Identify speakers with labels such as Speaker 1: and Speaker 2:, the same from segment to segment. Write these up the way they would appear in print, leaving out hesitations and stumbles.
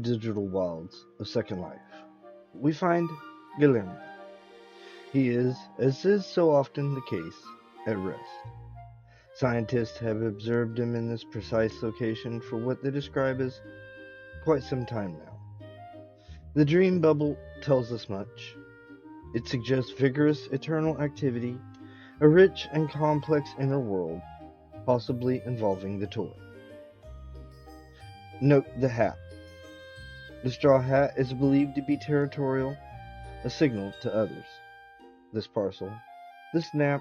Speaker 1: digital wilds of Second Life, we find Gillermo. He is, as is so often the case, at rest. Scientists have observed him in this precise location for what they describe as quite some time now. The dream bubble tells us much. It suggests vigorous, eternal activity, a rich and complex inner world, possibly involving the toy. Note the hat. The straw hat is believed to be territorial, a signal to others. This parcel, this nap,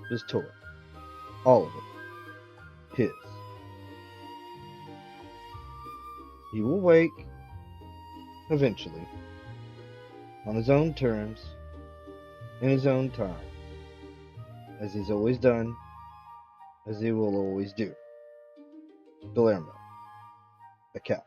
Speaker 1: this toy, all of it, his. He will wake, eventually, on his own terms, in his own time, as he's always done, as he will always do. Gillermo, a cat.